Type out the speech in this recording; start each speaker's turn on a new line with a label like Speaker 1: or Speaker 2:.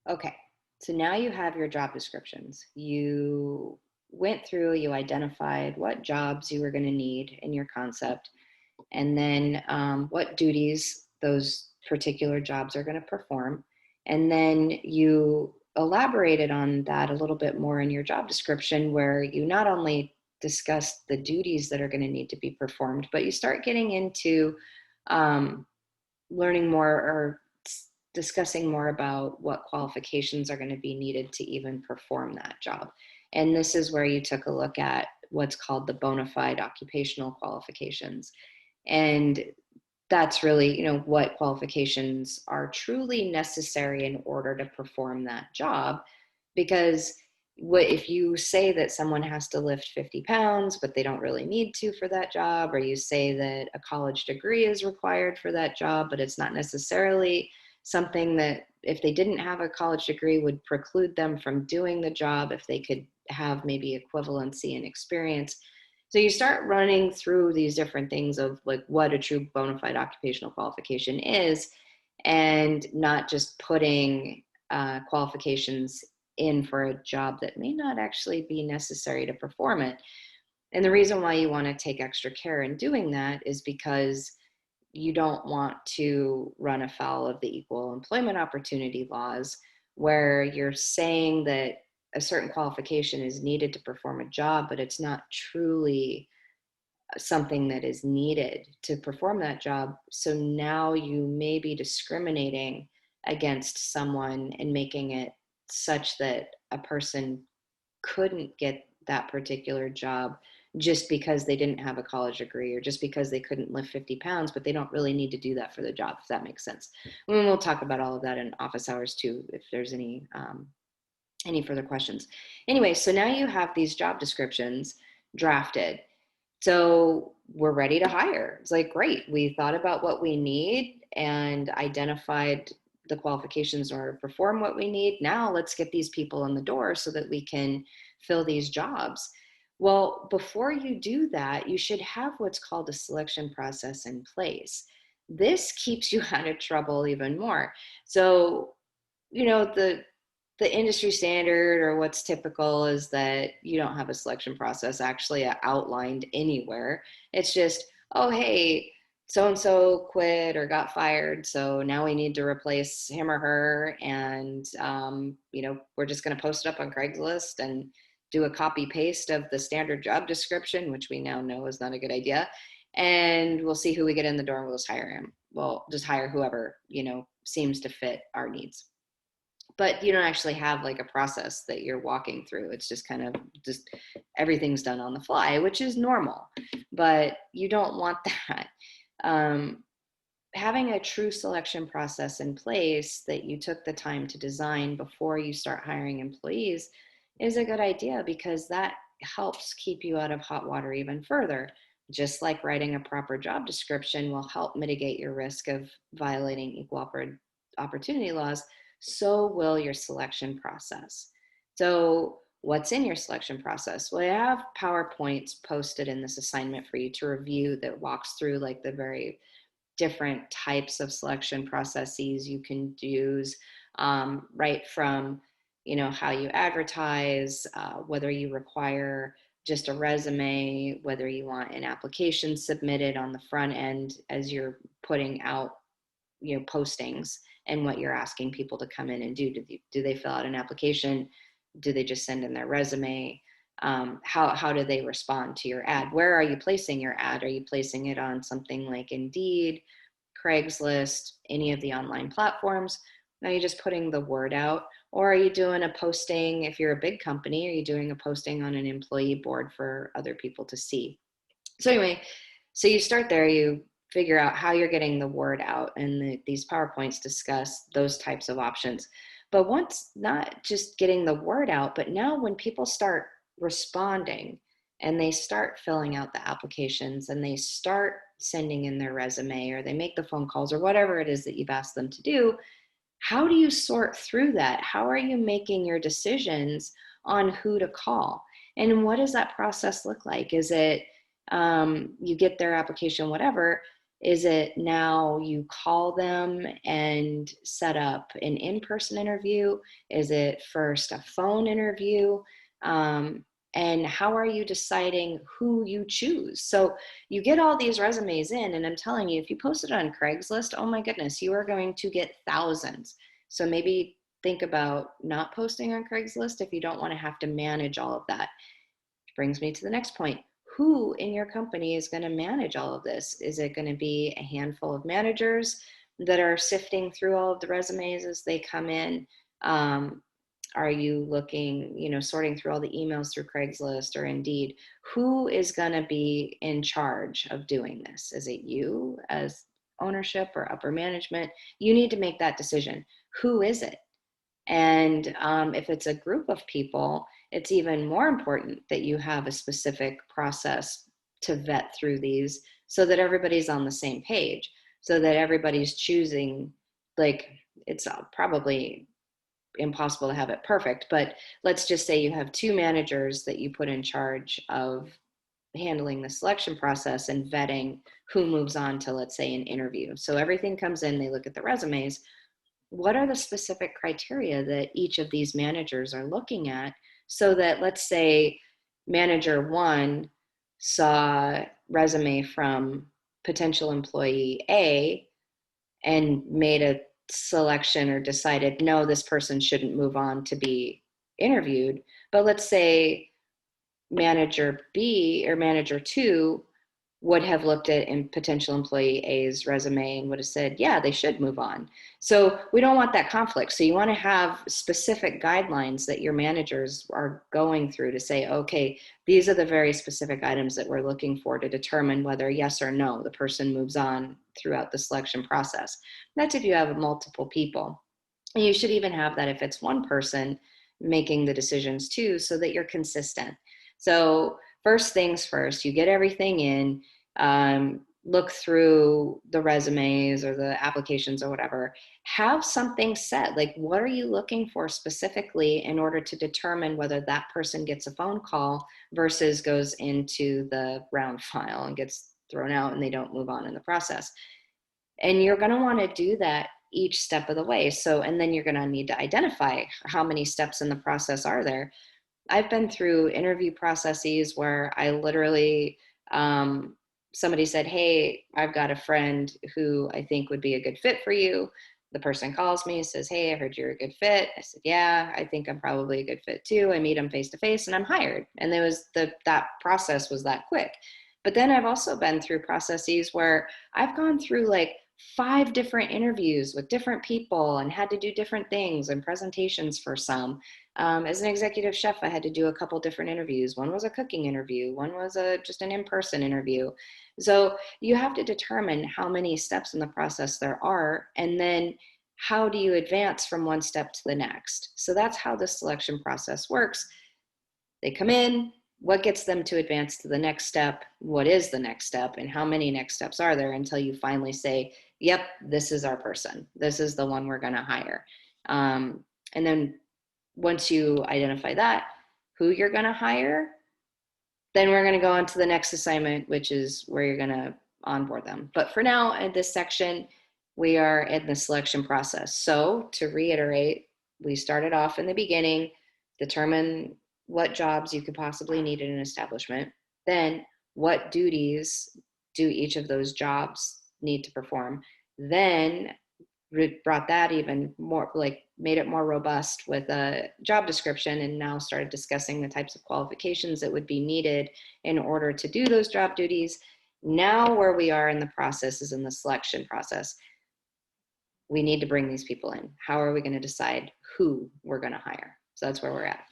Speaker 1: Okay, so now you have your job descriptions. You went through, you identified what jobs you were going to need in your concept, and then what duties those particular jobs are going to perform. And then you elaborated on that a little bit more in your job description, where you not only discuss the duties that are going to need to be performed, but you start getting into um, learning more or discussing more about what qualifications are going to be needed to even perform that job. And this is where you took a look at what's called the bona fide occupational qualifications. And that's really, what qualifications are truly necessary in order to perform that job. Because what if you say that someone has to lift 50 pounds, but they don't really need to for that job, or you say that a college degree is required for that job, but it's not necessarily something that, if they didn't have a college degree, would preclude them from doing the job if they could have maybe equivalency and experience. So you start running through these different things of like what a true bona fide occupational qualification is, and not just putting qualifications in for a job that may not actually be necessary to perform it. And the reason why you want to take extra care in doing that is because you don't want to run afoul of the equal employment opportunity laws, where you're saying that a certain qualification is needed to perform a job, but it's not truly something that is needed to perform that job. So now you may be discriminating against someone and making it such that a person couldn't get that particular job just because they didn't have a college degree, or just because they couldn't lift 50 pounds, but they don't really need to do that for the job, if that makes sense. And we'll talk about all of that in office hours too, if there's any further questions. Anyway, so now you have these job descriptions drafted. So we're ready to hire. It's like, great. We thought about what we need and identified the qualifications in order to perform what we need. Now let's get these people in the door so that we can fill these jobs. Well, before you do that, you should have what's called a selection process in place. This keeps you out of trouble even more. So, the industry standard, or what's typical, is that you don't have a selection process actually outlined anywhere. It's just, oh, hey, so and so quit or got fired, so now we need to replace him or her, and we're just going to post it up on Craigslist and do a copy paste of the standard job description, which we now know is not a good idea, and we'll see who we get in the door and we'll just hire him. Well, just hire whoever seems to fit our needs. But you don't actually have like a process that you're walking through. It's just kind of just everything's done on the fly, which is normal, but you don't want that. um, Having a true selection process in place that you took the time to design before you start hiring employees is a good idea, because that helps keep you out of hot water even further. Just like writing a proper job description will help mitigate your risk of violating equal opportunity laws, so will your selection process. So what's in your selection process? Well, I have PowerPoints posted in this assignment for you to review that walks through like the very different types of selection processes you can use, right from how you advertise, whether you require just a resume, whether you want an application submitted on the front end as you're putting out postings, and what you're asking people to come in and do they fill out an application, do they just send in their resume, how do they respond to your ad, where are you placing your ad, are you placing it on something like Indeed, Craigslist, any of the online platforms? Are you just putting the word out, or are you doing a posting? If you're a big company, are you doing a posting on an employee board for other people to see? So anyway, so you start there, you figure out how you're getting the word out, and these PowerPoints discuss those types of options. But once, not just getting the word out, but now when people start responding and they start filling out the applications and they start sending in their resume, or they make the phone calls, or whatever it is that you've asked them to do, how do you sort through that? How are you making your decisions on who to call? And what does that process look like? Is it you get their application, whatever? Is it now you call them and set up an in-person interview? Is it first a phone interview? Um, and how are you deciding who you choose? So you get all these resumes in, and I'm telling you, if you post it on Craigslist, oh my goodness, you are going to get thousands. So maybe think about not posting on Craigslist if you don't want to have to manage all of that. Which brings me to the next point. Who in your company is going to manage all of this? Is it going to be a handful of managers that are sifting through all of the resumes as they come in? Are you looking, sorting through all the emails through Craigslist or Indeed? Who is going to be in charge of doing this? Is it you as ownership or upper management? You need to make that decision. Who is it? And if it's a group of people, it's even more important that you have a specific process to vet through these so that everybody's on the same page, so that everybody's choosing, like, it's probably impossible to have it perfect, but let's just say you have two managers that you put in charge of handling the selection process and vetting who moves on to, let's say, an interview. So everything comes in, they look at the resumes. What are the specific criteria that each of these managers are looking at, so that, let's say, manager one saw resume from potential employee A and made a selection or decided, no, this person shouldn't move on to be interviewed. But let's say manager B or manager two would have looked at in potential employee A's resume and would have said, yeah, they should move on. So we don't want that conflict. So you want to have specific guidelines that your managers are going through to say, okay, these are the very specific items that we're looking for to determine whether yes or no the person moves on throughout the selection process. That's if you have multiple people. And you should even have that if it's one person making the decisions too, so that you're consistent. So first things first, you get everything in, look through the resumes or the applications or whatever, have something set. Like, what are you looking for specifically in order to determine whether that person gets a phone call versus goes into the round file and gets thrown out and they don't move on in the process? And you're going to want to do that each step of the way. So, and then you're going to need to identify how many steps in the process are there. I've been through interview processes where I literally, somebody said, hey, I've got a friend who I think would be a good fit for you. The person calls me, says, hey, I heard you're a good fit. I said, yeah, I think I'm probably a good fit too. I meet them face to face and I'm hired. And there was that process was that quick. But then I've also been through processes where I've gone through like 5 different interviews with different people and had to do different things and presentations for some. As an executive chef, I had to do a couple different interviews. One was a cooking interview. One was just an in-person interview. So you have to determine how many steps in the process there are, and then how do you advance from one step to the next. So that's how the selection process works. They come in, what gets them to advance to the next step? What is the next step? And how many next steps are there until you finally say, yep, this is our person. This is the one we're going to hire. And then once you identify that, who you're going to hire, then we're going to go on to the next assignment, which is where you're going to onboard them. But for now, in this section, we are in the selection process. So to reiterate, we started off in the beginning, determine what jobs you could possibly need in an establishment. Then what duties do each of those jobs need to perform? Then brought that even more, like made it more robust with a job description, and now started discussing the types of qualifications that would be needed in order to do those job duties. Now where we are in the process is in the selection process. We need to bring these people in. How are we going to decide who we're going to hire? So that's where we're at.